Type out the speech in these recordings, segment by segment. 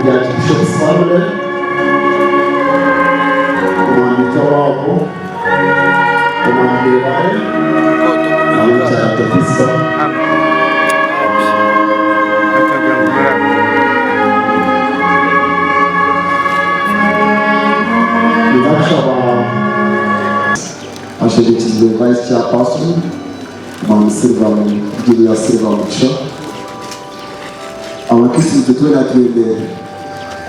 the Archbishop's family, Commander Tawabo, Commander Rai, and the Vista. Actually, it is the Vice Chairperson, Ma'am Silva, Julia Silva Mucho. Our Christians between us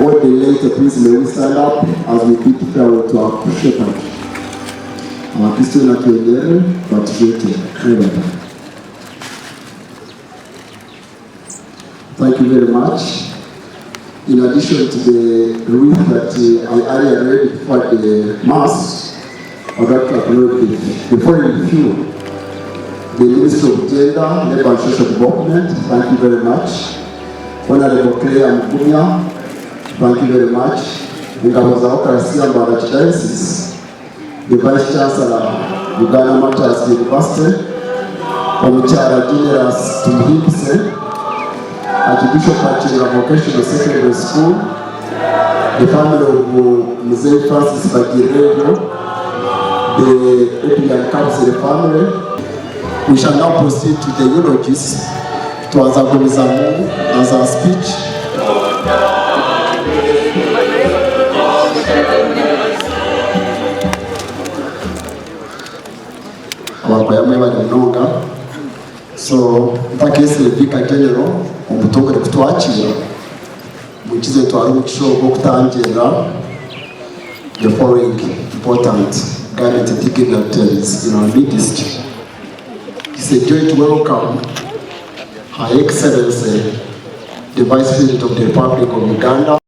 all the later please may we stand up as we bid farewell to our shepherd. Our Christian at your level, but thank you very much. In addition to the wreath that I earlier read before the Mass, I'd like to acknowledge before you review the Ministry of Gender, Labour and Social Development. Thank you very much. Honorable Claire Mkunya, thank you very much. Ngabo Karisia Archdiocese, the Vice Chancellor, Uganda Matters University, Omuchara Generous Tumhipse, Archbishop Bakyenga Vocational Secondary School, the family of Mzee Francis Bakyenga, the Epian Council family. We shall now proceed to the eulogies to Azagomizamu as our speech. So, mpakese Vika General, omutongole kutwachira mukize twali mukishobo okutangira the following important government dignitaries in our midst. It's a joy to welcome Her Excellency, the Vice President of the Republic of Uganda,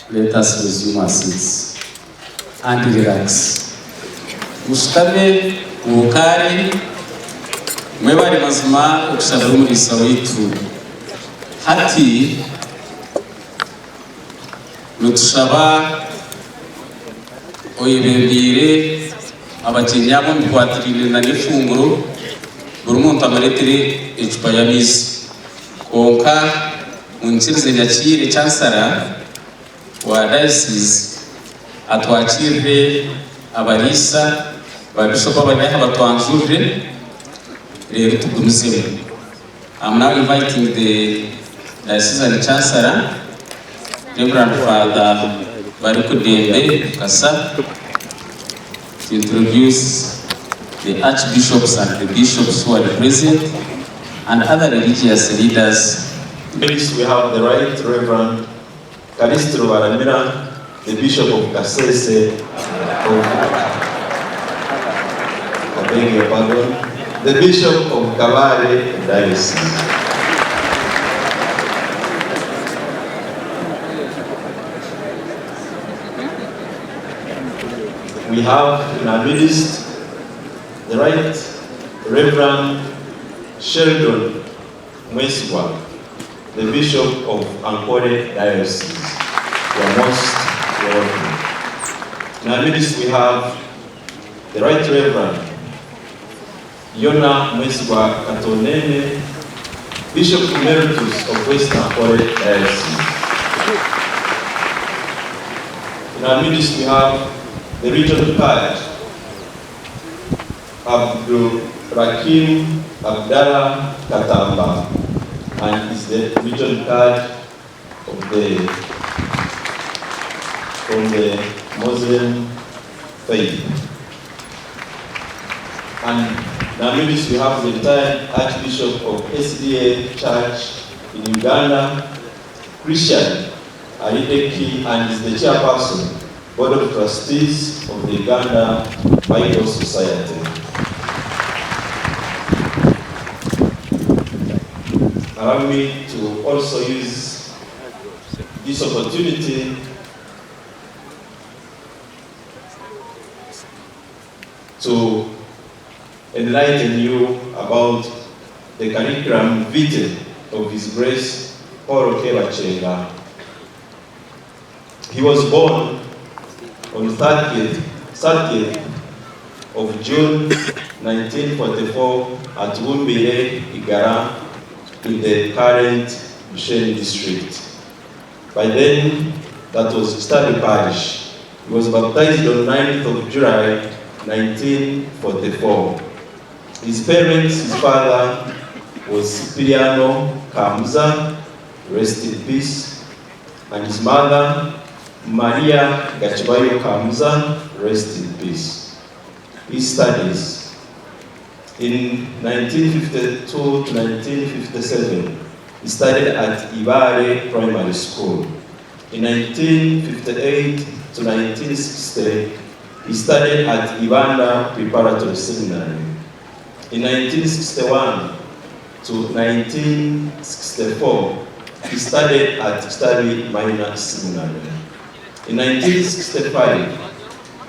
Let us resume our seats and relax. Mushitame mukari mwebali mazima okusaba omulisa witu hati nutushaba oyebembire abakenyabo mukwatirire na n'ifunguro buri muntu amaretere icupa y'amizi konka munkirize nyakire chansara wa diocese atwakire abarisa babishopa abanyaha batwanjurire rero tugumizemo. I'm now inviting the diocesan chancellor, Reverend Father Barikudembe Kasa, to introduce the archbishops and the bishops who are present and other religious leaders. Next, we have the Right Reverend Kalistro Baramira, the Bishop of Kasese, the Bishop of Kabale Diocese. We have in our midst the Right Reverend Sheldon Mweswa, the Bishop of Ankole Diocese. You are most welcome. In our midst we have the Right Reverend Yona Mweswa Katonene, Bishop Emeritus of Western Uganda Diocese. In our midst we have the Regional Card, Abdul Rakim Abdallah Katamba, and is the Regional Card of from the Muslim faith. And now we have the retired Archbishop of SDA Church in Uganda, Christian Alideki, and is the chairperson, Board of Trustees of the Uganda Bible Society. Allow me to also use this opportunity to enlighten you about the curriculum vitae of His Grace Paul Bakyenga. He was born on 30th of June 1944 at Wumbire, Igara, in the current Busheni district. By then, that was Study Parish. He was baptized on 9th of July 1944. His parents, his father was Cipriano Kamuza, rest in peace, and his mother, Maria Gachibayo Kamuza, rest in peace. His studies in 1952 to 1957, he studied at Ibare Primary School. In 1958 to 1960, he studied at Ibanda Preparatory Seminary. In 1961 to 1964, he studied at Study Minor Seminary. In 1965,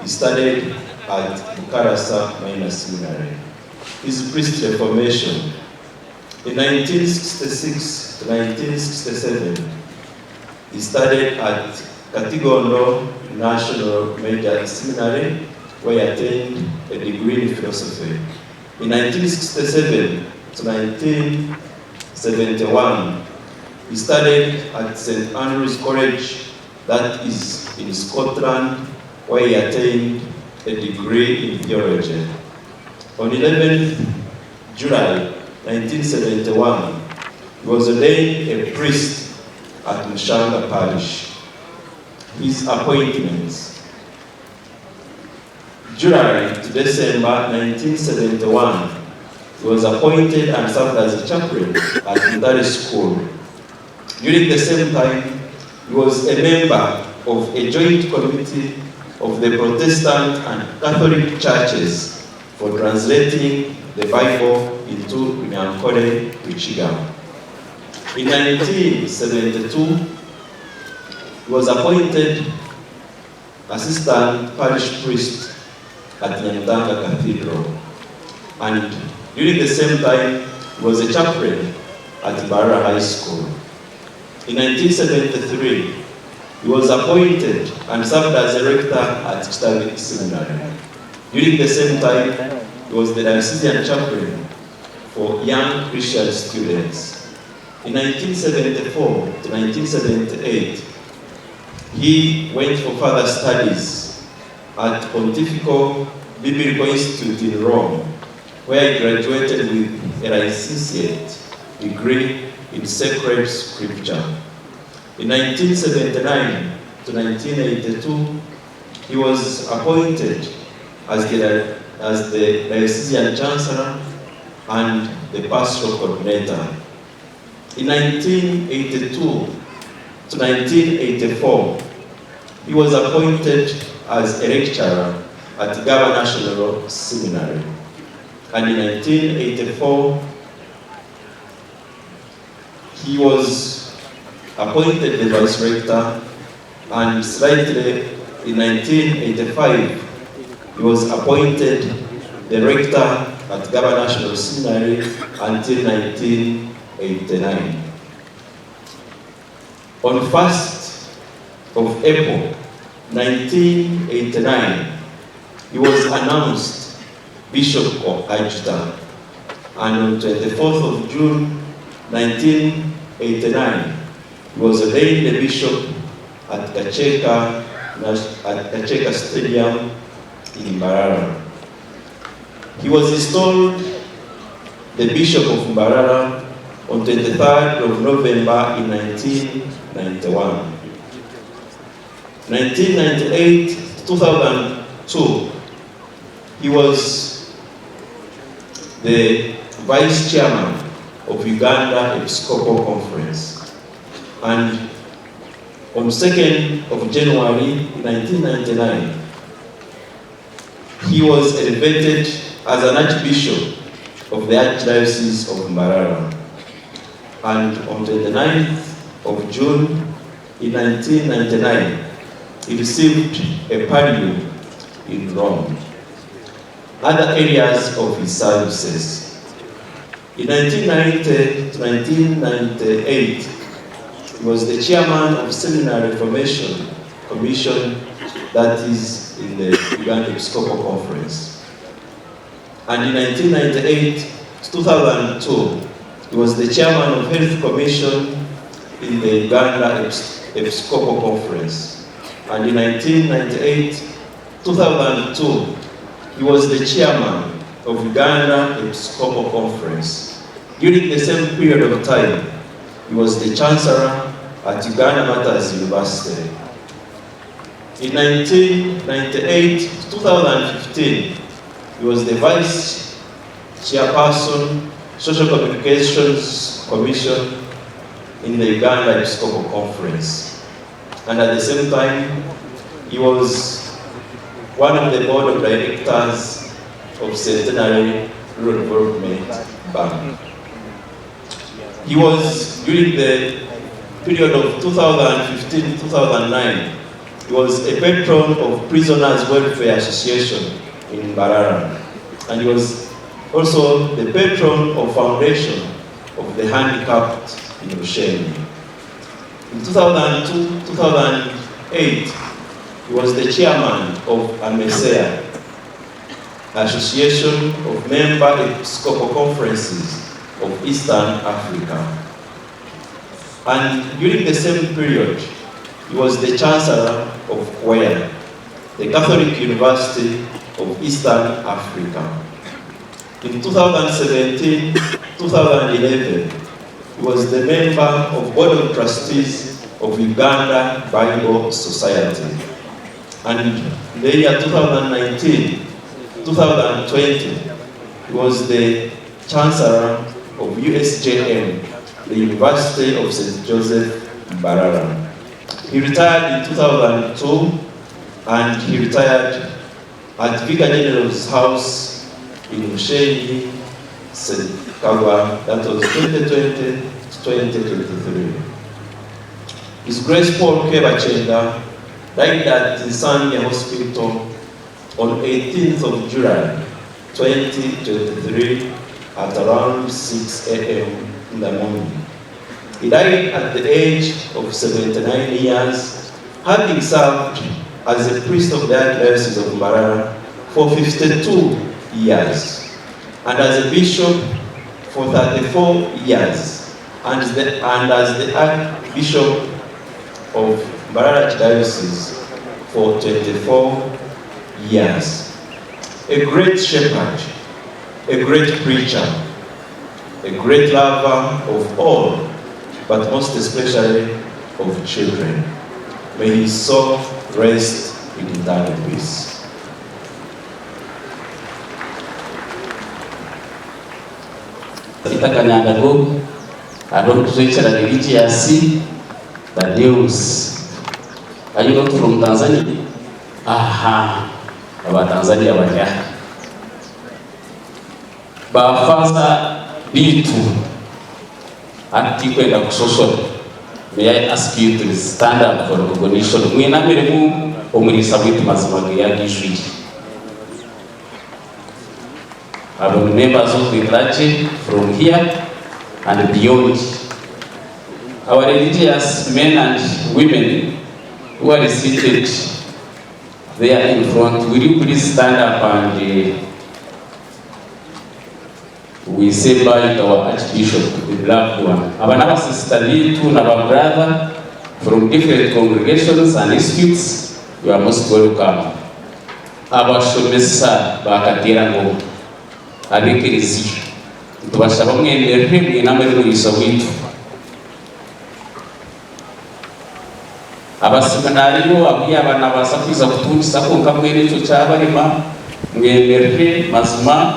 he studied at Bukarasa Minor Seminary. His priest reformation. In 1966 to 1967, he studied at Katigondo National Major Seminary, where he attained a degree in philosophy. In 1967 to 1971, he studied at St. Andrew's College, that is in Scotland, where he attained a degree in theology. On 11th July 1971, he was ordained a priest at Mushanga Parish. His appointments. July to December 1971, he was appointed and served as a chaplain at Mudari School. During the same time, he was a member of a joint committee of the Protestant and Catholic churches for translating the Bible into Ankole Wichiga. In 1972, he was appointed assistant parish priest at Nyamutanga Cathedral, and during the same time he was a chaplain at Mbarara High School. In 1973, he was appointed and served as a rector at Kitabi Seminary. During the same time, he was the diocesan chaplain for young Christian students. In 1974 to 1978, he went for further studies at Pontifical Biblical Institute in Rome, where he graduated with a licentiate degree in sacred scripture. In 1979 to 1982, he was appointed as the diocesan chancellor and the pastoral coordinator. In 1982 to 1984, he was appointed as a lecturer at Gaba National Seminary. And in 1984, he was appointed the vice rector, and slightly in 1985, he was appointed the rector at Gaba National Seminary until 1989. On 1st of April 1989, he was announced Bishop of Eart, and on 24th of June 1989, he was ordained the bishop at Kacheka Stadium in Mbarara. He was installed the Bishop of Mbarara on 23rd of November in 1991. 1998 to 2002, he was the Vice Chairman of Uganda Episcopal Conference. And on 2nd of January 1999, he was elevated as an Archbishop of the Archdiocese of Mbarara. And on 29th of June in 1999, he received a pardon in Rome. Other areas of his services. In 1990 to 1998, he was the chairman of Seminary Reformation Commission, that is in the Uganda Episcopal Conference. And in 1998 to 2002, he was the chairman of Health Commission in the Uganda Episcopal Conference. And in 1998 2002, he was the chairman of Uganda Episcopal Conference. During the same period of time, he was the chancellor at Uganda Matters University. In 1998 to 2015, he was the vice chairperson, Social Communications Commission in the Uganda Episcopal Conference. And at the same time, he was one of the board of directors of Centenary Rural Development Bank. He was, during the period of 2015-2009, he was a patron of Prisoners Welfare Association in Mbarara. And he was also the patron of Foundation of the Handicapped in Rushenyi. In 2002-2008, he was the chairman of AMESEA, Association of Member Episcopal Conferences of Eastern Africa. And during the same period, he was the chancellor of NKORE, the Catholic University of Eastern Africa. In 2017-2011, he was the member of Board of Trustees of Uganda Bible Society. And in the year 2019-2020, he was the Chancellor of USJM, the University of St. Joseph, Mbarara. He retired in 2002, and he retired at Vicar General's house in Rushenyi, St. Kagwa. That was 2020 to 2023. His Grace Paul K. Bakyenga died at Nsanya Hospital on 18th of July 2023 at around 6 a.m. in the morning. He died at the age of 79 years, having served as a priest of the Archdiocese of Mbarara for 52 years, and as a bishop for 34 years, and as the Archbishop of Mbarara Archdiocese for 24 years. A great shepherd, a great preacher, a great lover of all, but most especially of children. May his soul rest in eternal peace. Kita kanyangago adon kuzoichera religious the news. Are you not from Tanzania? Aha, about Tanzania wanya. Bafaza bitu ati kwenda kusosona. May I ask you to stand up for recognition. Mwina miremu omulisa witu mazimage ya gishwiji. Our members of the clergy from here and beyond. Our religious men and women who are seated there in front, will you please stand up and we say bye to our Archbishop, the beloved one. Our sister Litu and our brother from different congregations and institutes, you are most welcome. Our Shomesa Bakatira Ngo, Arikirisi, tubashaba mwenderwe mwinamwe mwisa witu. Abaseminari bo abwiye abana basakwiza kutundisa konka mwene cyo cyabarima mwenderwe mazima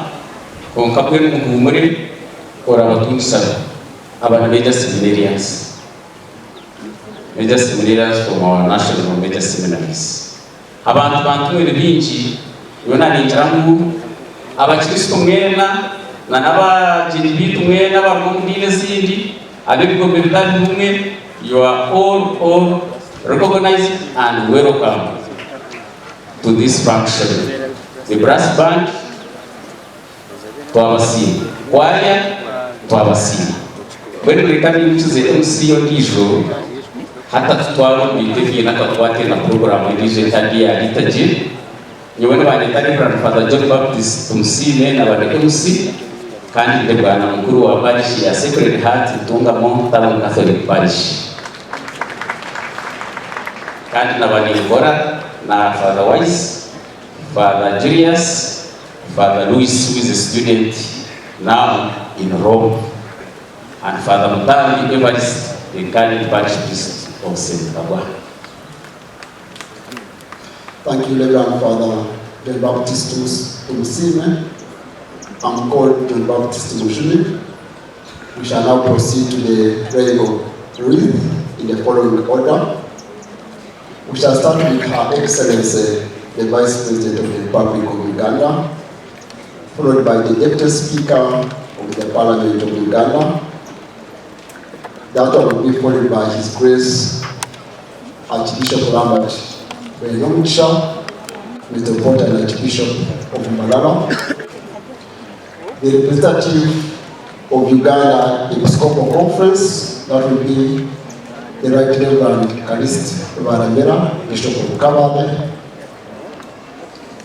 konka kwene muhumure ora batundisa abana major seminarians from our national major seminaries. Abantu bantumwe bingi yona ninjiramu abakristo mwena na n'abajiribitu mwena abarumundine zindi abigo bibali mumwe. You are all recognized and welcome to this function. The brass band twabasini, choir twabasini. When we come into the MCO dijo hata tutwalo bitevye nakatwate na program dijo tadia liturgy. Nyone banetani Father John Baptist tumsine na bane MC kandi de bwana mkuru wa parish ya Sacred Heart Tungamo Town Catholic Parish. Kandi na bani Ngora na Father Wise, Father Julius, Father Louis who is a student now in Rome, and Father Mutali Evarist, the current parish priest of St. Kabwa. Thank you, Reverend Father John Baptist Tumusime. I'm called John Baptist Mushumi. We shall now proceed to the praying of wreath in the following order. We shall start with Her Excellency, the Vice President of the Republic of Uganda, followed by the Deputy Speaker of the Parliament of Uganda. That will be followed by His Grace Archbishop Lambert Benyongisha, with the important Archbishop of Mbarara. The representative of Uganda Episcopal Conference, that will be the Right Reverend Calist Varamera, Bishop of Kabale.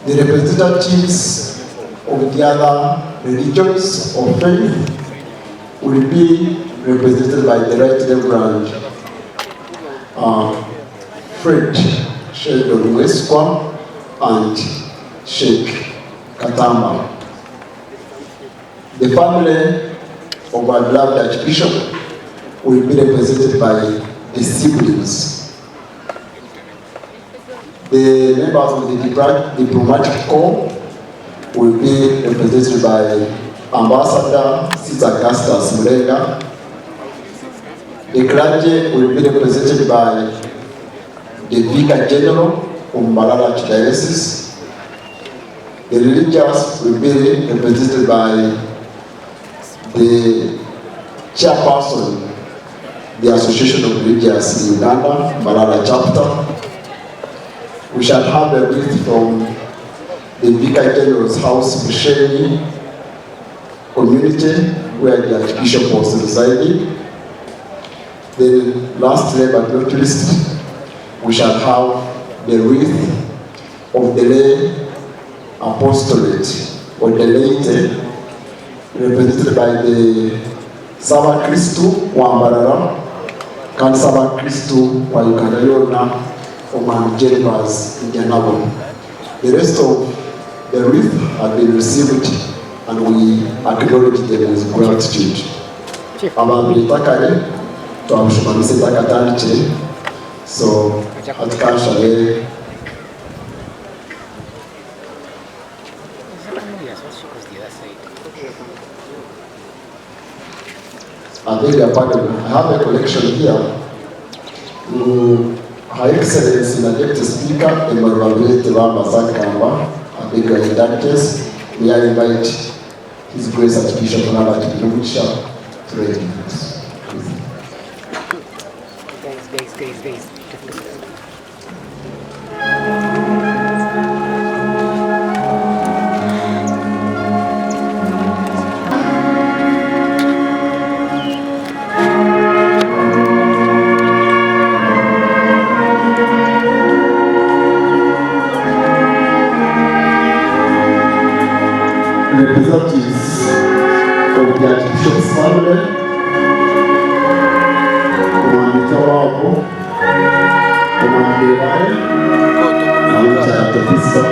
The representatives of the other religions of faith will be represented by the Right Reverend Fred Sheldon Westwa and Sheikh Katamba. The family of our beloved Archbishop will be represented by the siblings. The members of the diplomatic corps will be represented by Ambassador Caesar Augustus Mulenga. The clergy will be represented by the Vicar General of Mbarara Archdiocese. The religious will be represented by the chairperson the Association of Religious in Uganda, Malala chapter. We shall have a wreath from the Vicar General's house, Busheni community, where the Archbishop was residing. Then lastly, but not least, we shall have the wreath of the lay apostolate, or the laity, represented by the Saba Kristu wa Mbarara, and Saba Kristu wa Uganda yona from Genevas in Janabo. The rest of the wreath have been received and we acknowledge them with gratitude. Abantu takare twamushumanise takataniche, so atkashale I beg your pardon. I have a collection here. Her Excellency the Deputy Speaker, Emmanuel Tebamba Sakamba, I beg your indulgence. May I invite His Grace Archbishop Nala to read this. Guys. Representatives of the Archbishop's family, Commander Wabo, Commander Wale, and the officer.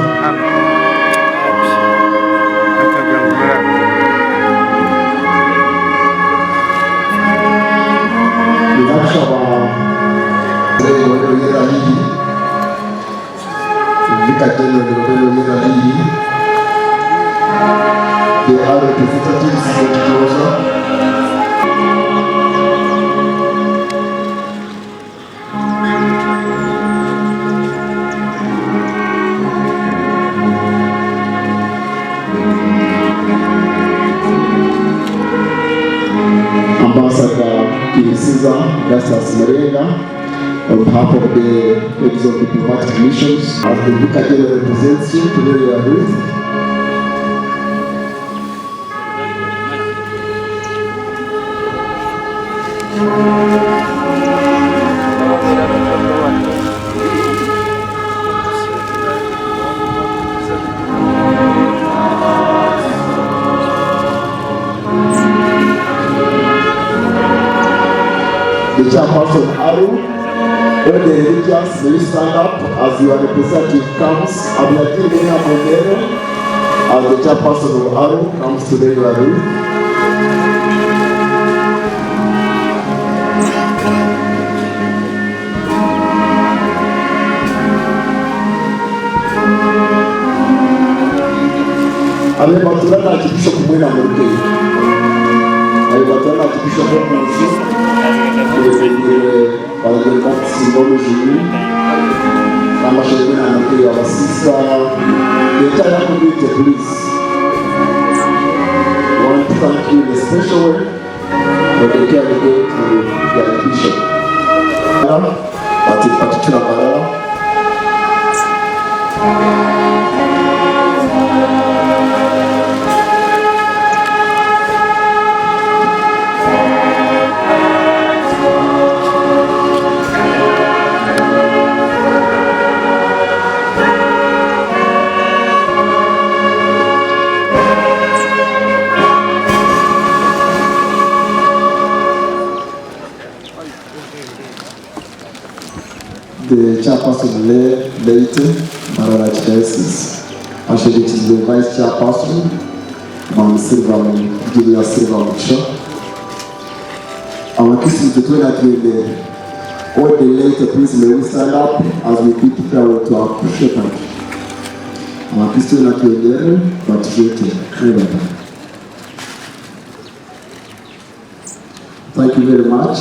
They are representatives of the closer. Ambassador Kirisiza Gastas Merenga, on behalf of the heads of diplomatic missions, as the Vicar General represents you to your wreath. The chairperson Aru, all the religious may stand up as your representative comes. Abiyakini Amondero, as the chairperson of Aru comes to the your wreath. Alibatulana Archbishop Mwina Murukei. Alibatulana Archbishop Mwina by the Eart symbology. Namashekina Murukei, our sister, the entire community, please. I want to thank you in a special way for the care you gave to the Archbishop. But in particular, Malala. The chairperson later, Malala Diocese. Actually, it is the vice chairperson, Junior Silva Muksha. Our Christians between us will all the later please may we stand up as we keep prayer to our shepherd. Our Christian at the but waiting. Thank you very much.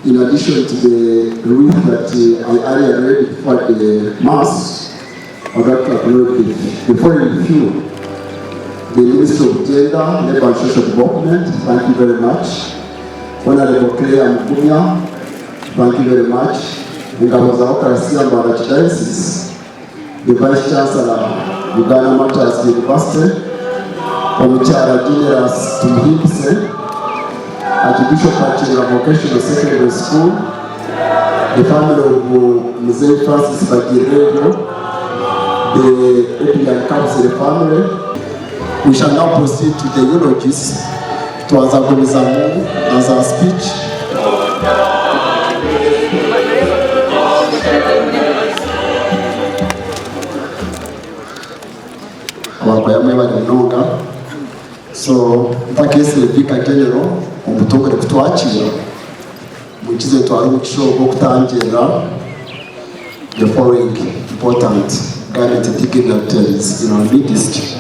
In addition to the wreath that I earlier read before the Mass, I'd like to acknowledge before you feel the Ministry of Gender, Labour and Social Development. Thank you very much. Honorable Claire Mkumya, thank you very much. Ingabo zaOkrasia Mbara Archdiocese, the Vice Chancellor, Uganda Martyrs University, Omukyala Generous Tumhipse, Archbishop Bakyenga Vocational Secondary School, the family of Mzee Francis Bagirego, the Epian Council family. We shall now proceed to the eulogies to Azaguliza Mungu as our speech. So, mpakese Vicar General omutongole kutwakira mukize twali mukishogo okutangira the following important garnet dignitaries in our midst.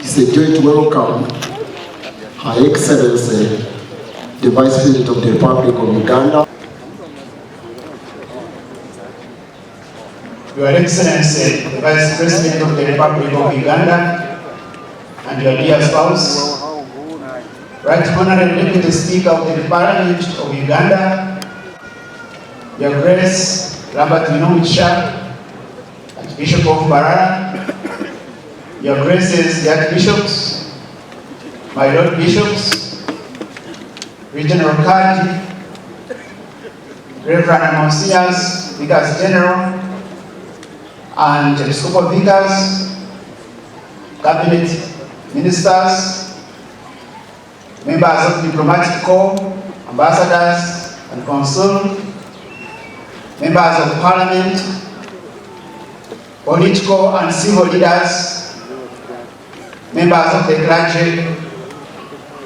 It's a joy to welcome Her Excellency, the Vice President of the Republic of Uganda. Your Excellency, the Vice President of the Republic of Uganda, and your dear spouse, Right Honorable Deputy Speaker of the Parliament of Uganda, Your Grace Robert Minomisha, Archbishop of Mbarara, Your Graces the Archbishops, my Lord Bishops, Regional Clergy, Reverend Monsignors, Vicars General, and Episcopal Vicars, Cabinet Ministers, members of the Diplomatic Corps, ambassadors and consul, members of Parliament, political and civil leaders, members of the clergy,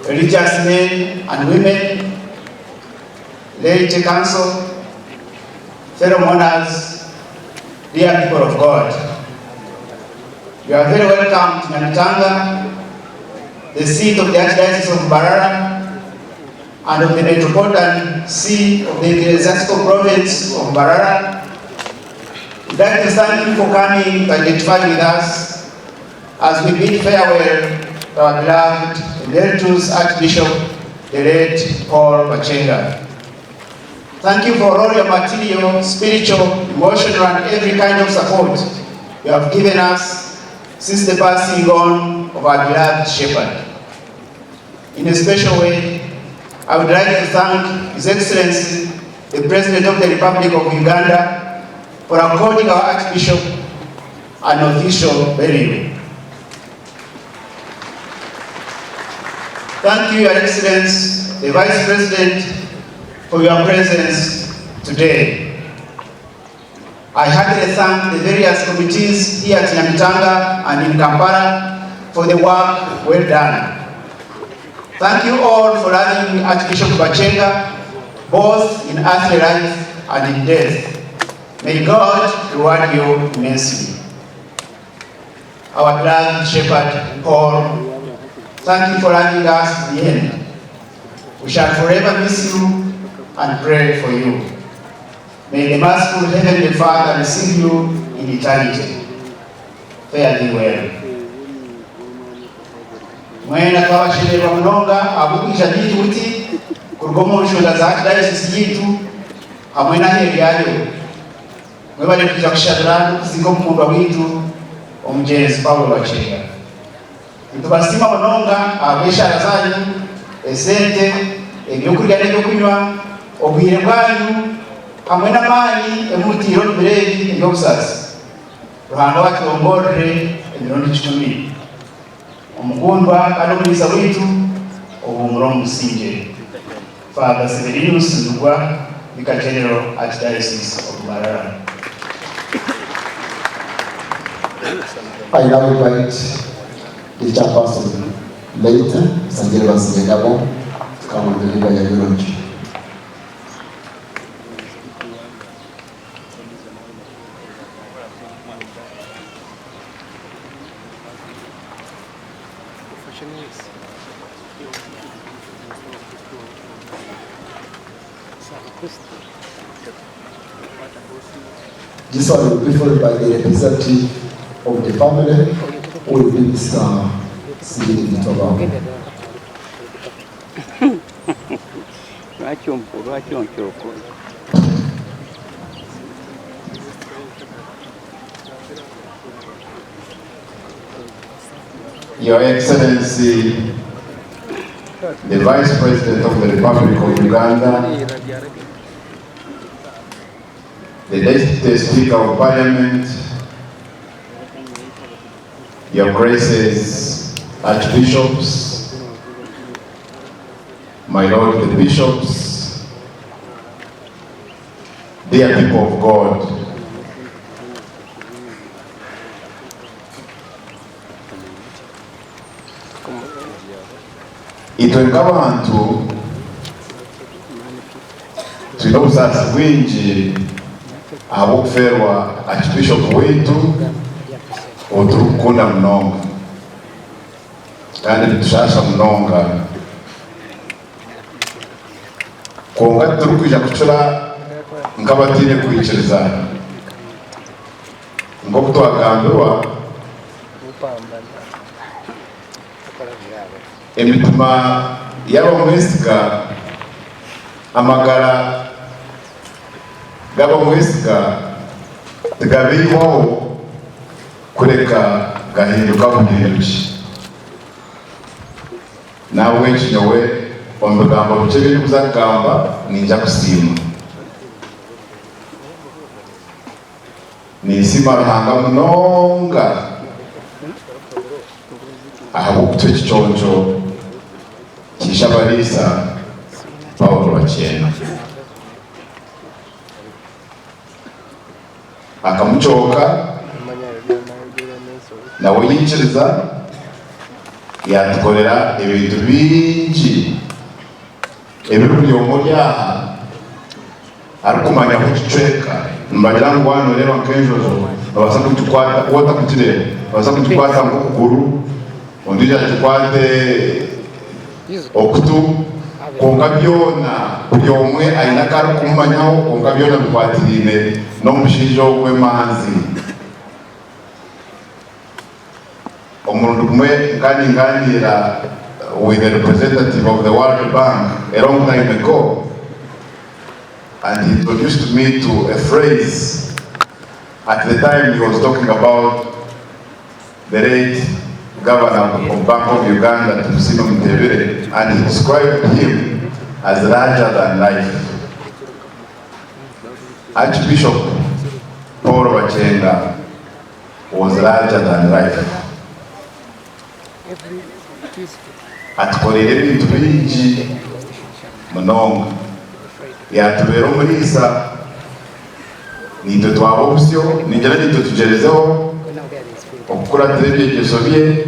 religious men and women, laity council, fellow mourners, dear people of God. You are very welcome to Nyamitanga, the seat of the Archdiocese of Mbarara and of the metropolitan see of the ecclesiastical province of Mbarara. We'd like to thank you for coming to identify with us as we bid farewell to our beloved Emeritus Archbishop, the late Paul Bakyenga. Thank you for all your material, spiritual, emotional, and every kind of support you have given us since the passing on of our beloved shepherd. In a special way, I would like to thank His Excellency, the President of the Republic of Uganda, for according our Archbishop an official burial. Thank you, Your Excellency, the Vice President, for your presence today. I heartily thank the various committees here at Nyamitanga and in Kampala for the work well done. Thank you all for loving Archbishop Bakyenga, both in earthly life and in death. May God reward you immensely. Our beloved shepherd, Paul, thank you for loving us to the end. We shall forever miss you and pray for you. May the merciful Heavenly Father receive you in eternity. Fare thee well. Mwena twabashimira munonga abukisha bitu uti kurugomo nshoga za Archdiocese yitu hamwe na heri yayo. Mwebale kuja kushadurana kuziko mumba witu omujenzi Paulo Bakyenga. Ntubasima munonga abeshara zanyu esente ebyokurya n'ebyokunywa obwire bwanyu hamwe n'amaani emutiro biregi ebyobusasi Ruhanga watwongorere emirundi 10 omukundwa kandi omulisa witu obuhumuro omusinge Father Severino Sindugwa, Vicar General Archdiocese of Mbarara. I now invite the chairperson later, Sanjay Basengabo, to come and deliver your eulogy. This one will be followed by the representative of the family, who will be Mr. Sidi Toba. Your Excellency, the Vice President of the Republic of Uganda, the Deputy Speaker of Parliament, Your Graces, Archbishops, my Lord the Bishops, dear people of God, itwe nk'abantu tulina obusaasi bwingi ahabw'okuferwa Archbishop waitu oturikukunda munonga kandi nitushasha munonga kwonka turikwija kucura nk'abatiine kwikiriza nk'oku twagambirwa emitima y'abamwesiga amagara g'abamwesiga tigabirwaho kureka gahinduka buhinduki nawe kinyowe omu bigambo bikye biri kuza kugamba ninja kusiima ninsiima Ruhanga munonga ahabw'okutwa ekiconco kishabarisa Paulo Bakyenga akamucoka nawe yikiriza yatukorera ebintu bingi ebiri omu ryaha arikumanya kukicweka mbagira ngu wano oreba nk'enjojo babasa kukikwata wota kukireba babasa kukikwata nk'okuguru ondijo akikwate okutu konka byona buri omwe aine akarikumumanyaho konka byona bikwatiriine n'omushaija ogw'emanzi omurundi gumwe nkaninganira with the representative of the World Bank a long time ago, and he introduced me to a phrase. At the time he was talking about the late Governor of Bank of Uganda, Tumusiima Mutebere, and he described him as larger than life. Archbishop Paul Bakyenga was larger than life. Atukorera ebintu bingi munonga, yatubera omulisa nitwe twaba obusyo ningira nitwe tugerezeho okukuratira ebyegeso bye,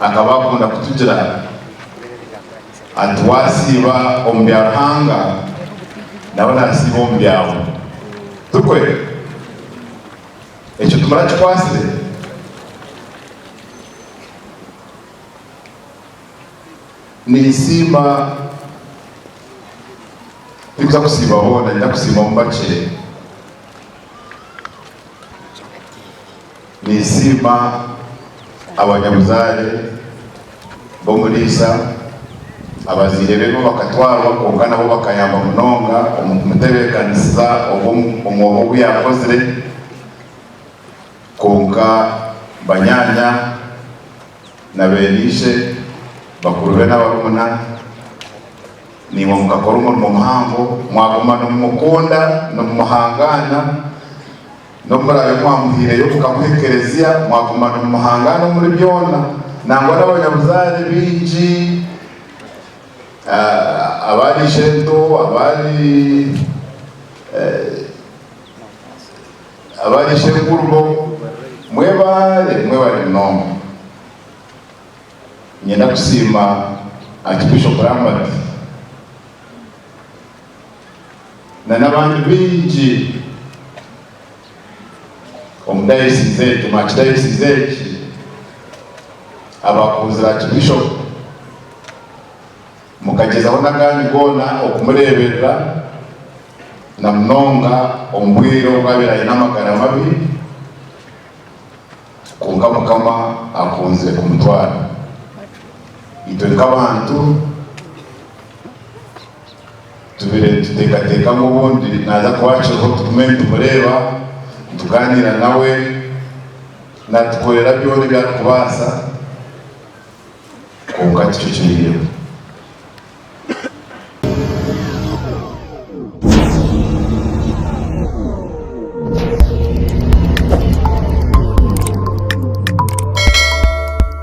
akaba akunda kutugira ati wasiiba omu bya Ruhanga nawe nasiiba omu byawe. Tukwe ekyo tumara kikwasire ninsiima tikuza kusiiba boona, nina kusiima omu bakye. Ninsiima abanyabuzaare b'omulisa abaziire bebo bakatwarwa konka nabo bakayamba munonga omu kumutebeekanisiza omwobo ogu yakozire, konka banyanya na beeniishe bakuru be n'abarumuna nimwe mugakora omurimo muhango, mwaguma nomumukunda nomumuhangana nomurabe mwamuhireyo mukamuha ekereziya, mwaguma nomumuhangana omuri byona, nangwa n'abanyabuzaare bingi abari shento abari shengurubo mwebale munonga. Nyenda kusiima Archbishop Eart na n'abantu bingi omu dayosisi egi, mu kidayosisi egi abakuzira Archbishop mukagezaho n'agandi goona okumureeberera na munonga omu bwire obwabeire aine amagara mabi, konka Mukama akunzire kumutwara. Itwe nk'abantu tubire tutekateka mu bundi naza kubaca ko tukumenye tumureba tuganira nawe natukorera byone byakubasa kunga cyo kiriyo